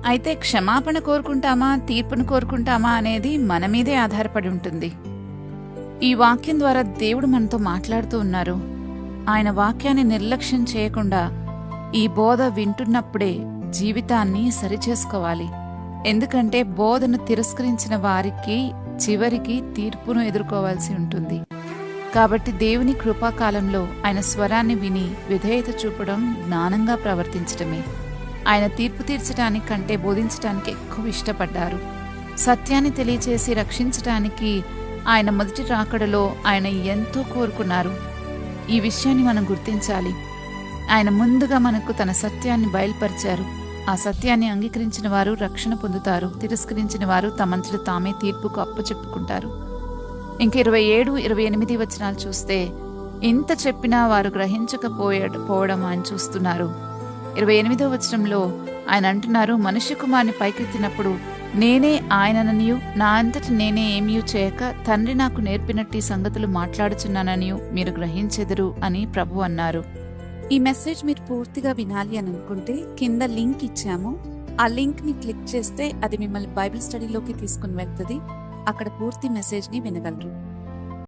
అయితే క్షమాపణ కోరుకుంటామా, తీర్పును కోరుకుంటామా అనేది మన మీదే ఆధారపడి ఉంటుంది. ఈ వాక్యం ద్వారా దేవుడు మనతో మాట్లాడుతూ ఉన్నారు. ఆయన వాక్యాన్ని నిర్లక్ష్యం చేయకుండా ఈ బోధ వింటున్నప్పుడే జీవితాన్ని సరిచేసుకోవాలి. ఎందుకంటే బోధను తిరస్కరించిన వారికి చివరికి తీర్పును ఎదుర్కోవాల్సి ఉంటుంది. కాబట్టి దేవుని కృపాకాలంలో ఆయన స్వరాన్ని విని విధేయత చూపడం జ్ఞానంగా ప్రవర్తించడమే. ఆయన తీర్పు తీర్చడానికి కంటే బోధించడానికి ఎక్కువ ఇష్టపడ్డారు. సత్యాన్ని తెలియచేసి రక్షించటానికి ఆయన మొదటి రాకడలో ఆయన ఎంతో కోరుకున్నారు. ఈ విషయాన్ని మనం గుర్తించాలి. ఆయన ముందుగా మనకు తన సత్యాన్ని బయలుపరిచారు. ఆ సత్యాన్ని అంగీకరించిన వారు రక్షణ పొందుతారు. తిరస్కరించిన వారు తమంతట తామే తీర్పుకు అప్పచెప్పుకుంటారు. ఇంక 27-28 వచనాలు చూస్తే, ఇంత చెప్పినా వారు గ్రహించకపోవడం ఆయన చూస్తున్నారు. 28వ వచనంలో ఆయన అంటున్నారు, మనుష్య కుమారుని పైకెత్తినప్పుడు నేనే ఆయనననియు నా అంతట నేనే ఏమీ చేయక తండ్రి నాకు నేర్పినట్టు ఈ సంగతులు మాట్లాడుచున్నాననియు మీరు గ్రహించెదరు అని ప్రభు అన్నారు. ఈ మెసేజ్ మీరు పూర్తిగా వినాలి అని అనుకుంటే కింద లింక్ ఇచ్చాము. ఆ లింక్ ని క్లిక్ చేస్తే అది మిమ్మల్ని బైబిల్ స్టడీలోకి తీసుకుని వెళ్తుంది. అక్కడ పూర్తి మెసేజ్ ని వినగలరు.